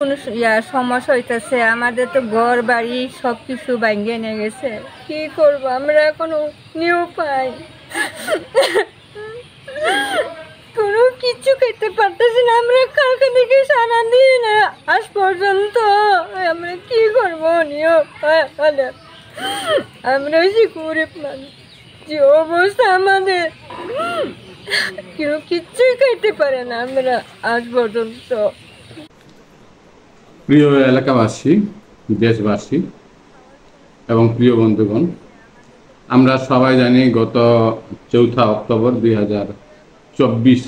কোনো সমস্যা হইতেছে। আমাদের তো ঘর বাড়ি সবকিছু ভাঙিয়ে নিয়ে গেছে। কি করব আমরা এখনো নিউ পাই কোনো কিছু খেতে পারতেছি না। আমরা কালকে থেকে সারা দিন আজ পর্যন্ত আমরা কি করবো নিউ পাই। আমরা বেশি গরিব মানুষ, যে অবস্থা আমাদের কেউ কিচ্ছুই খাইতে পারে না আমরা আজ পর্যন্ত। প্রিয় এলাকাবাসী, দেশবাসী এবং প্রিয় বন্ধুগণ, আমরা সবাই জানি গত 4 অক্টোবর 2024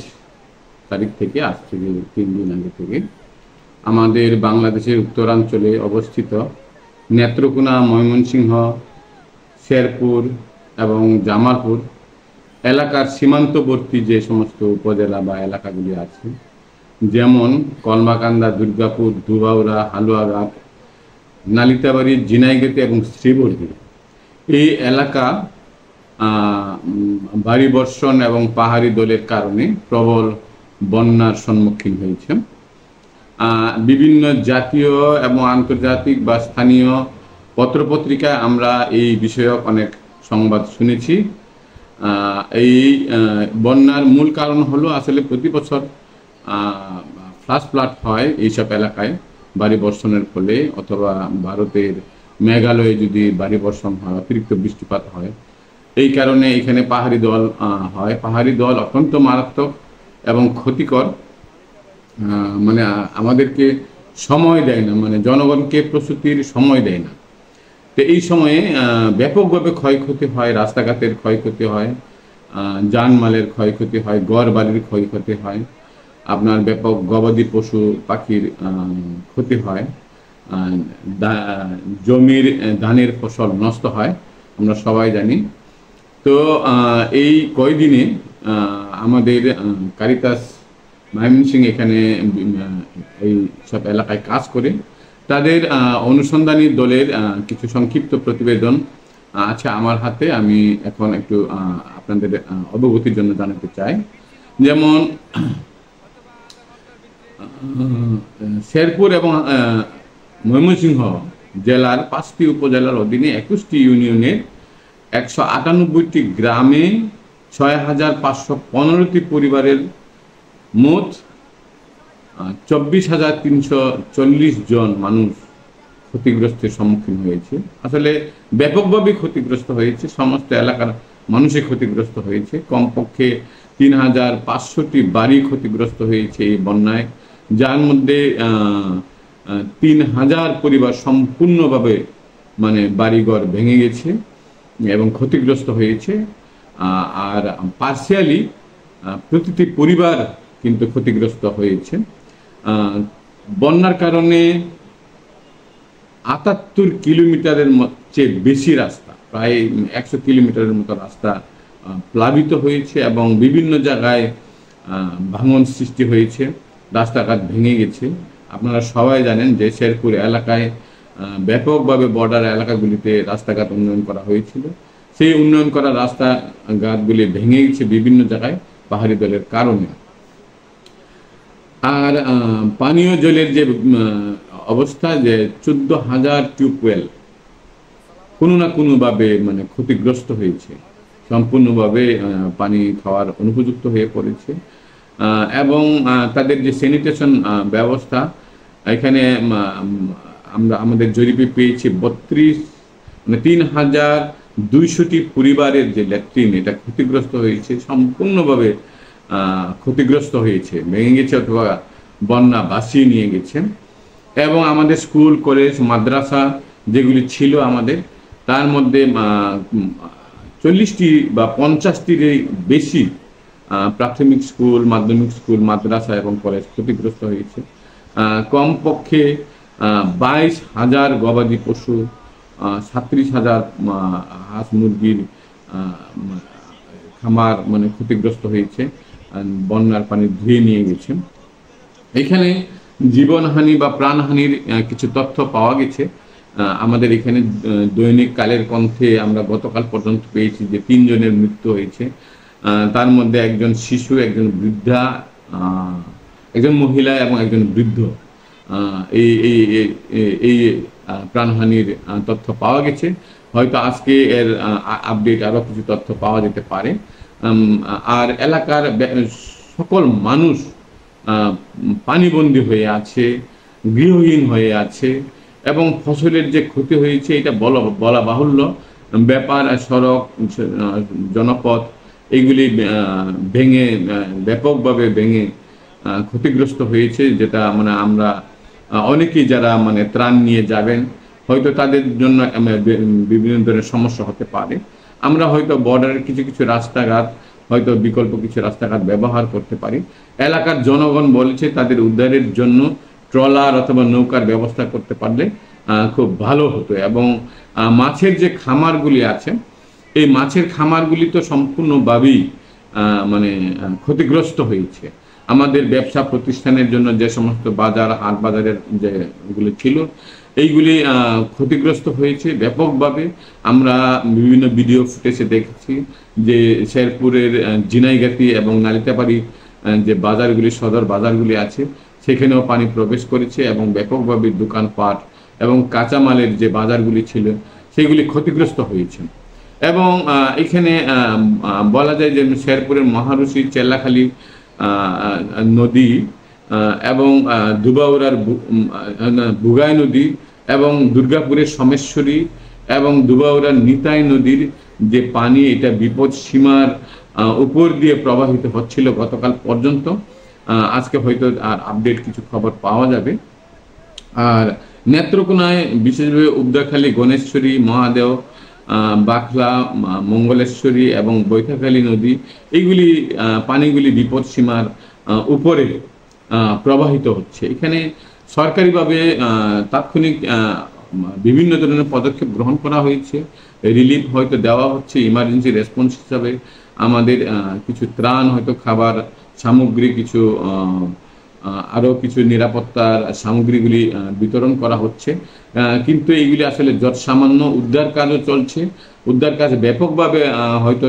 তারিখ থেকে, আজ থেকে 3 দিন আগে থেকে আমাদের বাংলাদেশের উত্তরাঞ্চলে অবস্থিত নেত্রকোনা, ময়মনসিংহ, শেরপুর এবং জামালপুর এলাকার সীমান্তবর্তী যে সমস্ত উপজেলা বা এলাকাগুলি আছে, যেমন কলমাকান্দা, দুর্গাপুর, দুবাউড়া, হালুয়াঘাট, নালিতাবাড়ি, ঝিনাইগাতি এবং শ্রীবর্ধী, এই এলাকা ভারী বর্ষণ এবং পাহাড়ি দোলের কারণে প্রবল বন্যার সম্মুখীন হয়েছে। বিভিন্ন জাতীয় এবং আন্তর্জাতিক বা স্থানীয় পত্রপত্রিকায় আমরা এই বিষয়ক অনেক সংবাদ শুনেছি। এই বন্যার মূল কারণ হলো আসলে প্রতি বছর ফ্লাশ ফ্লাড হয় এইসব এলাকায় ভারী বর্ষণের ফলে, অথবা ভারতের মেঘালয়ে যদি ভারী বর্ষণ হয়, অতিরিক্ত বৃষ্টিপাত হয়, এই কারণে এখানে পাহাড়ি দল হয়। পাহাড়ি দল অত্যন্ত মারাত্মক এবং ক্ষতিকর, মানে আমাদেরকে সময় দেয় না, মানে জনগণকে প্রস্তুতির সময় দেয় না। তো এই সময়ে ব্যাপকভাবে ক্ষয়ক্ষতি হয়, রাস্তাঘাটের ক্ষয়ক্ষতি হয়, জানমালের ক্ষয়ক্ষতি হয়, ঘর বাড়ির ক্ষয়ক্ষতি হয়, আপনার ব্যাপক গবাদি পশু পাখির ক্ষতি হয়, জমির ধানের ফসল নষ্ট হয়, আমরা সবাই জানি। তো এই কয়দিনে আমাদের কারিতাস ময়মনসিংহ এখানে এই সব এলাকায় কাজ করে তাদের অনুসন্ধানী দলের কিছু সংক্ষিপ্ত প্রতিবেদন আছে আমার হাতে। আমি এখন একটু আপনাদের অবগতির জন্য জানাতে চাই। যেমন শেরপুর এবং ময়মনসিংহ জেলার 5টি উপজেলার অধীনে 21টি ইউনিয়নের 198টি গ্রামে 6515টি পরিবারের মোট 24,340 জন মানুষ ক্ষতিগ্রস্তের সম্মুখীন হয়েছে। আসলে ব্যাপকভাবে ক্ষতিগ্রস্ত হয়েছে, সমস্ত এলাকার মানুষই ক্ষতিগ্রস্ত হয়েছে। কমপক্ষে 3,500টি বাড়ি ক্ষতিগ্রস্ত হয়েছে এই বন্যায়, যার মধ্যে 3,000 পরিবার সম্পূর্ণভাবে মানে বাড়িঘর ভেঙে গেছে এবং ক্ষতিগ্রস্ত হয়েছে। আর পার্সিয়ালি প্রতিটি পরিবার কিন্তু ক্ষতিগ্রস্ত হয়েছে। বন্যার কারণে 78 কিলোমিটারের চেয়ে বেশি রাস্তা, প্রায় 100 কিলোমিটারের মতো রাস্তা প্লাবিত হয়েছে এবং বিভিন্ন জায়গায় ভাঙন সৃষ্টি হয়েছে, রাস্তাঘাট ভেঙে গেছে। আপনারা সবাই জানেন যে শেরপুর এলাকায় ব্যাপকভাবে বর্ডার এলাকাগুলিতে রাস্তাঘাট উন্নয়ন করা হয়েছিল। সেই উন্নয়ন করা রাস্তাঘাটগুলি ভেঙে গেছে বিভিন্ন জায়গায় পাহাড়ি দলের কারণে। আর পানীয় জলের যে অবস্থা, যে 14,000 টিউবওয়েল কোনো না কোনোভাবে মানে ক্ষতিগ্রস্ত হয়েছে, সম্পূর্ণভাবে পানি খাওয়ার অনুপযুক্ত হয়ে পড়েছে। এবং তাদের যে স্যানিটেশন ব্যবস্থা, এখানে আমরা আমাদের জরিপে পেয়েছি 3,200টি পরিবারের যে ল্যাট্রিন, এটা ক্ষতিগ্রস্ত হয়েছে, সম্পূর্ণভাবে ক্ষতিগ্রস্ত হয়েছে, ভেঙে গেছে অথবা বন্যা ভাসিয়ে নিয়ে গেছে। এবং আমাদের স্কুল, কলেজ, মাদ্রাসা যেগুলি ছিল আমাদের, তার মধ্যে 40টি বা 50টির বেশি প্রাথমিক স্কুল, মাধ্যমিক স্কুল, মাদ্রাসা এবং কলেজ ক্ষতিগ্রস্ত হয়েছে। কমপক্ষে 22,000 গবাদি পশু, 37,000 হাঁস মুরগির খামার মানে ক্ষতিগ্রস্ত হয়েছে, বন্যার পানি ধুয়ে নিয়ে গেছে। এখানে জীবনহানি বা প্রাণহানির কিছু তথ্য পাওয়া গেছে। আমাদের এখানে দৈনিক কালের কণ্ঠে আমরা গতকাল পর্যন্ত পেয়েছি যে 3 জনের মৃত্যু হয়েছে। তার মধ্যে একজন শিশু, একজন বৃদ্ধা, একজন মহিলা এবং একজন বৃদ্ধ। এই এই এই প্রাণহানির তথ্য পাওয়া গেছে। হয়তো আজকে এর আপডেট আরো কিছু তথ্য পাওয়া যেতে পারে। আর এলাকার সকল মানুষ পানিবন্দী হয়ে আছে, গৃহহীন হয়ে আছে, এবং ফসলের যে ক্ষতি হয়েছে এটা বলা বাহুল্য। ব্যাপার সড়ক, জনপথ এইগুলি ভেঙে, ব্যাপকভাবে ভেঙে ক্ষতিগ্রস্ত হয়েছে, যেটা মানে আমরা অনেকেই যারা মানে ত্রাণ নিয়ে যাবেন হয়তো তাদের জন্য বিভিন্ন ধরনের সমস্যা হতে পারে। আমরা হয়তো বর্ডারের কিছু কিছু রাস্তাঘাট, হয়তো বিকল্প কিছু রাস্তাঘাট ব্যবহার করতে পারি। এলাকার জনগণ বলেছে তাদের উদ্ধারের জন্য ট্রলার অথবা নৌকার ব্যবস্থা করতে পারলে খুব ভালো হতো। এবং মাছের যে খামারগুলি আছে, এই মাছের খামারগুলি তো সম্পূর্ণভাবেই মানে ক্ষতিগ্রস্ত হয়েছে। আমাদের ব্যবসা প্রতিষ্ঠানের জন্য যে সমস্ত বাজার, হাট বাজারের যেগুলি ছিল, এইগুলি ক্ষতিগ্রস্ত হয়েছে ব্যাপকভাবে। আমরা বিভিন্ন ভিডিও ফুটেজে দেখেছি যে শেরপুরের জিনাইগাতি এবং নালিতাবাড়ি যে বাজারগুলি, সদর বাজারগুলি আছে, সেখানেও পানি প্রবেশ করেছে এবং ব্যাপকভাবে দোকানপাট এবং কাঁচামালের যে বাজারগুলি ছিল সেগুলি ক্ষতিগ্রস্ত হয়েছে। এবং এখানে বলা যায় যে শেরপুরের মহারুষি, চেল্লাখালী নদী এবং দুবাউরার বুগাই নদী এবং দুর্গাপুরের সোমেশ্বরী এবং দুবাউরার নিতাই নদীর যে পানি, এটা বিপদ সীমার উপর দিয়ে প্রবাহিত হচ্ছিল গতকাল পর্যন্ত। আজকে হয়তো আর আপডেট কিছু খবর পাওয়া যাবে। আর নেত্রকোনায় বিশেষভাবে উদ্দাখালী, গণেশ্বরী, মহাদেও, বাখলা, মঙ্গলেশ্বরী এবং বৈথাখালী নদী, এইগুলি পানিগুলি বিপদ সীমার উপরে প্রবাহিত হচ্ছে। এখানে সরকারিভাবে তাৎক্ষণিক বিভিন্ন ধরনের পদক্ষেপ গ্রহণ করা হয়েছে। রিলিফ হয়তো দেওয়া হচ্ছে, ইমার্জেন্সি রেসপন্স হিসাবে আমাদের কিছু ত্রাণ, হয়তো খাবার সামগ্রী, কিছু আরও কিছু নিরাপত্তার সামগ্রীগুলি বিতরণ করা হচ্ছে। কিন্তু এইগুলি আসলে যত সামান্য, উদ্ধার কাজও চলছে। উদ্ধার কাজ ব্যাপকভাবে হয়তো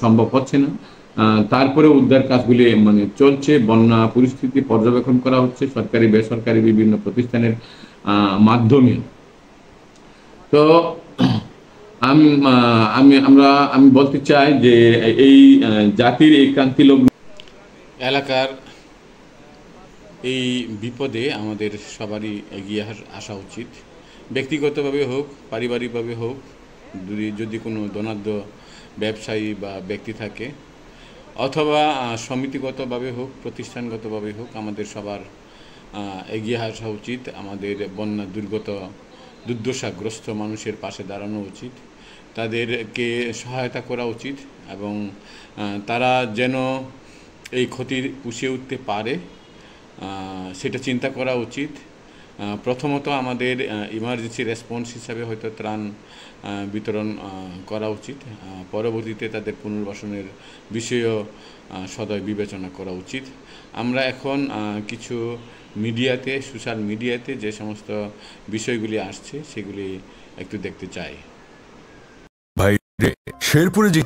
সম্ভব হচ্ছে না, তারপরে উদ্ধার কাজগুলি মানে চলছে। বন্যা পরিস্থিতি পর্যবেক্ষণ করা হচ্ছে সরকারি বেসরকারি বিভিন্ন প্রতিষ্ঠানের মাধ্যমে। তো আমি বলতে চাই যে এই জাতির এই ক্রান্তিলগ্ন এলাকার এই বিপদে আমাদের সবারই এগিয়ে আসা উচিত। ব্যক্তিগতভাবে হোক, পারিবারিকভাবে হোক, যদি কোনো ধনাঢ্য ব্যবসায়ী বা ব্যক্তি থাকে, অথবা সমিতিগতভাবে হোক, প্রতিষ্ঠানগতভাবে হোক, আমাদের সবার এগিয়ে আসা উচিত। আমাদের বন্যা দুর্দশাগ্রস্ত মানুষের পাশে দাঁড়ানো উচিত, তাদেরকে সহায়তা করা উচিত এবং তারা যেন এই ক্ষতি পুষিয়ে উঠতে পারে সেটা চিন্তা করা উচিত। প্রথমত আমাদের ইমার্জেন্সি রেসপন্স হিসাবে হয়তো ত্রাণ বিতরণ করা উচিত। পরবর্তীতে তাদের পুনর্বাসনের বিষয়েও সদয় বিবেচনা করা উচিত। আমরা এখন কিছু মিডিয়াতে, সোশ্যাল মিডিয়াতে যে সমস্ত বিষয়গুলি আসছে সেগুলি একটু দেখতে চাই। ভাই, শেরপুরে যে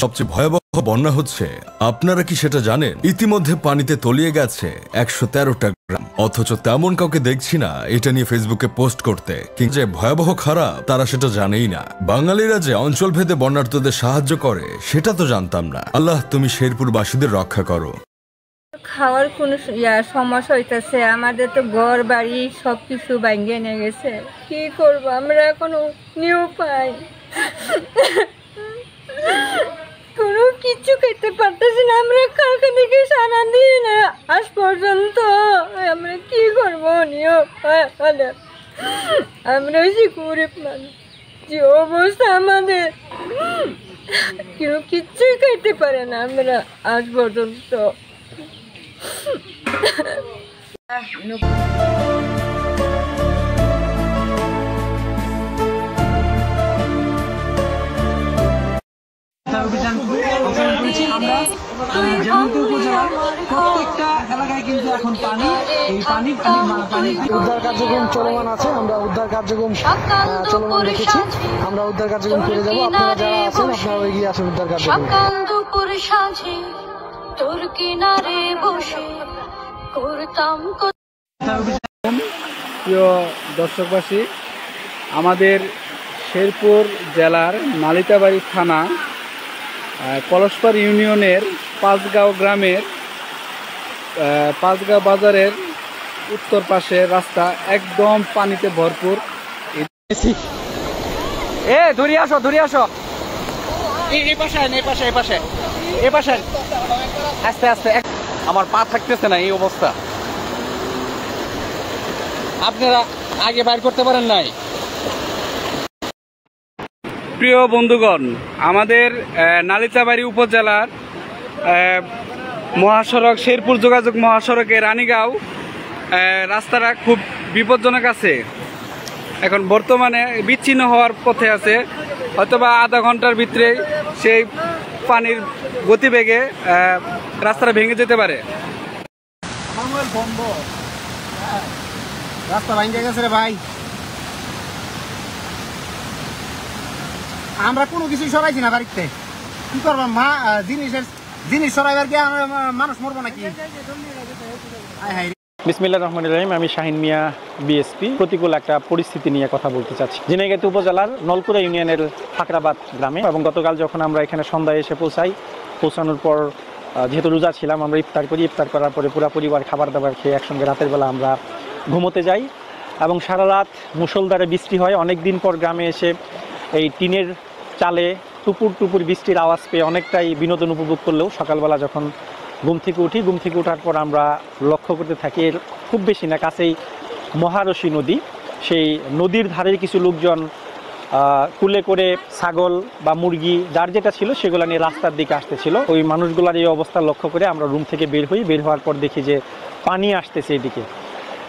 সবচেয়ে ভয়াবহ বন্যা হচ্ছে, আপনারা কি সেটা জানেন? ইতিমধ্যে পানিতে তলিয়ে গেছে 113টা গ্রাম, অথচ তেমন কাউকে দেখছি না এটা নিয়ে ফেসবুকে পোস্ট করতে। কিন্তু যে ভয়াবহ খারাপ তারা সেটা জানেই না। বাঙালিরা যে অঞ্চল ভেদে বন্যার্তদের সাহায্য করে সেটা তো জানতাম না। আল্লাহ তুমি শেরপুরবাসীদের রক্ষা করো। খাওয়ার কোনো সমস্যা হইতেছে, আমাদের তো ঘর বাড়ি সব কিছু ভাঙিয়ে নিয়ে গেছে। কি করব আমরা, এখনো নিউ পাই, কোনো কিছু খেতে পারতেছি না। আমরা কালকে থেকে সারাদিন আজ পর্যন্ত আমরা কি করবো নিও, আমরা ওই গরিব মানুষ, যে অবস্থা আমাদের, কেউ কিচ্ছুই খাইতে পারে না আমরা আজ পর্যন্ত। অভিযান অংশগ্রহণ করেছি আমরা যেমনটি উপজেলার প্রত্যেকটা এলাকায় কিন্তু এখন পানি, এই পানি উদ্ধার কার্যক্রম চলমান আছে। আমরা উদ্ধার কার্যক্রম চলমান রেখেছি, আমরা উদ্ধার কার্যক্রম করে যাবো। আপনারা যারা আছেন আপনারা এগিয়ে আসেন উদ্ধার কার্যক্রম। প্রিয় দর্শকবাসী, আমাদের শেরপুর জেলার নালিতাবাড়ি থানা পলাশপার ইউনিয়নের পাঁচগাঁও গ্রামের পাঁচগাঁও বাজারের উত্তর পাশে রাস্তা একদম পানিতে ভরপুর। ধরে আসো এই পাশে আস্তে আস্তে। আমার পা থাকতেছে না এই অবস্থা, আপনারা আগে বাইর করতে পারেন নাই। প্রিয় বন্ধুগণ, আমাদের নালিতাবাড়ি উপজেলার মহাসড়ক শেরপুর যোগাযোগ মহাসড়কে রানীগাঁও রাস্তাটা খুব বিপজ্জনক আছে, এখন বর্তমানে বিচ্ছিন্ন হওয়ার পথে আছে। হয়তোবা আধা ঘন্টার ভিতরে সেই পানির গতিবেগে রাস্তাটা ভেঙে যেতে পারে। রাস্তা ভাঙে গেছে রে ভাই, আমরা কোনো কিছু সরাইছি না বাড়িতে, কি করবো? জিনিস সরাইবার গিয়ে মানুষ মরবো নাকি? বিসমিল্লাহির রহমানির রহিম। আমি শাহিন মিয়া, বিএসপি। প্রতিকূল একটা পরিস্থিতি নিয়ে কথা বলতে চাচ্ছি। ঝিনাইগাতি উপজেলার নলকুড়া ইউনিয়নের ফাকরাবাদ গ্রামে, এবং গতকাল যখন আমরা এখানে সন্ধ্যায় এসে পৌঁছানোর পর যেহেতু রোজা ছিলাম, আমরা ইফতার করি। ইফতার করার পরে পুরো পরিবার খাবার দাবার খেয়ে একসঙ্গে রাতের বেলা আমরা ঘুমোতে যাই, এবং সারা রাত মুষলধারে বৃষ্টি হয়। অনেক দিন পর গ্রামে এসে এই টিনের চালে টুপুর টুপুর বৃষ্টির আওয়াজ পেয়ে অনেকটাই বিনোদন উপভোগ করলেও সকালবেলা যখন ঘুম থেকে ওঠার পর আমরা লক্ষ্য করতে থাকি, এর খুব বেশি না কাছেই মহারশী নদী। সেই নদীর ধারের কিছু লোকজন কুলে করে ছাগল বা মুরগি যার যেটা ছিল সেগুলো নিয়ে রাস্তার দিকে আসতেছিল। ওই মানুষগুলোর এই অবস্থা লক্ষ্য করে আমরা রুম থেকে বের হই। বের হওয়ার পর দেখি যে পানি আসতেছে এদিকে,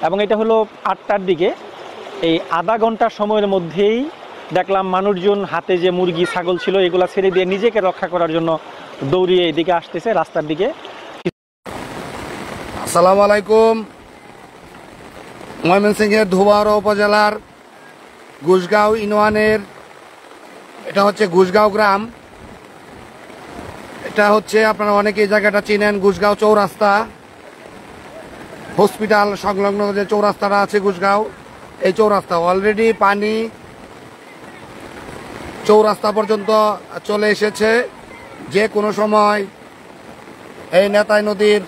এবং এটা হলো 8টার দিকে। এই আধা ঘন্টার সময়ের মধ্যেই দেখলাম মানুষজন হাতে যে মুরগি ছাগল ছিল এগুলো ছেড়ে দিয়ে নিজেকে রক্ষা করার জন্য দৌড়িয়ে এদিকে আসতেছে রাস্তার দিকে। আসসালামু আলাইকুম। ময়মনসিংহের ধোবাউড়া উপজেলার গুশগাঁও ইউনিয়নের এটা হচ্ছে গুশগাঁও গ্রাম। এটা হচ্ছে আপনারা অনেকে এই জায়গাটা চিনেন, গুশগাঁও চৌরাস্তা, হসপিটাল সংলগ্ন যে চৌরাস্তাটা আছে গুশগাঁও, এই চৌরাস্তা অলরেডি পানি চৌরাস্তা পর্যন্ত চলে এসেছে। যে কোনো সময় এই নেতাই নদীর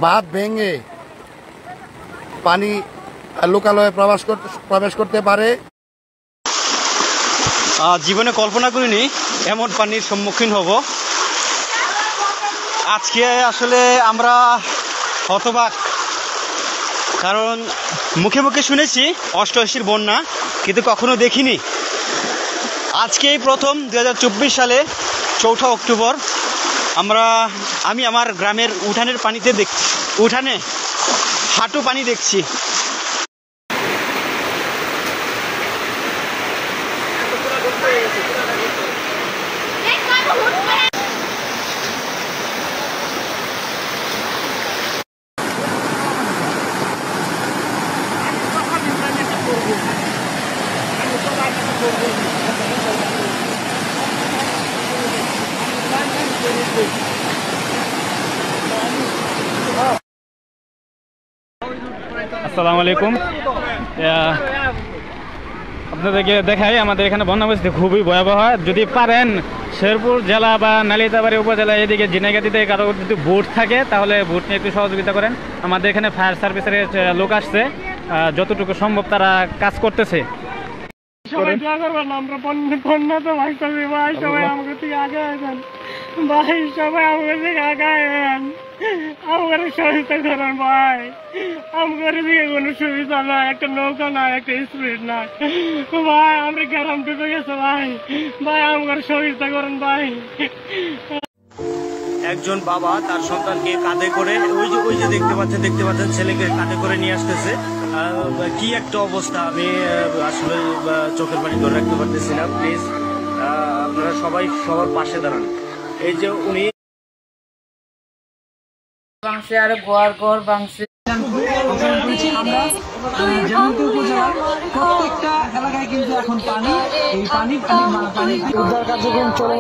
বাঁধ ভেঙে পানি লোকালয়ে প্রবেশ করতে পারে। জীবনে কল্পনা করিনি এমন পানির সম্মুখীন হব আজকে। আসলে আমরা হতবাক, কারণ মুখে মুখে শুনেছি 88-র বন্যা, কিন্তু কখনো দেখিনি। আজকেই প্রথম 2024 সালে 4 অক্টোবর আমি আমার গ্রামের উঠানের পানিতে উঠানে হাঁটু পানি দেখছি। আসসালামু আলাইকুম। আপনাদেরকে দেখাই আমাদের এখানে বন্যা পরিস্থিতি খুবই ভয়াবহ। যদি পারেন শেরপুর জেলা বা নালিতাবাড়ি উপজেলা এদিকে ঝিনাইগাতিতে কারো যদি ভোট থাকে তাহলে ভোট নিয়ে একটু সহযোগিতা করেন। আমাদের এখানে ফায়ার সার্ভিসের লোক আসছে, যতটুকু সম্ভব তারা কাজ করতেছে। আমরা বন্যা তো ভাই সবাই আমাকে থেকে আগে আসেন ভাই, সবাই আমাকে থেকে আগে আসেন, আমার সহায়তা করেন ভাই। আমার দিকে কোনো সুবিধা নাই, একটা নৌকা নাই, একটা স্পিড নাই ভাই, আমরা গ্রাম ডুবে গেছে ভাই। ভাই আমার সহায়তা করেন ভাই। একজন বাবা তার সন্তানকে কাঁধে করে ওই যে দেখতে পাচ্ছেন ছেলেকে কাঁধে করে নিয়ে আসতেছে। কি একটা অবস্থা, আমি আসলে চোখের পানি ধরে রাখতে পারতেছি না। প্লিজ আপনারা সবাই সবার পাশে দাঁড়ান। এই যে উনি বাংশে আর ঘর বাংশে। আমরা যেমনটি উপজেলার প্রত্যেকটা এলাকায় কিন্তু এখন পানি, এই পানি উদ্ধার কার্যক্রম চলে।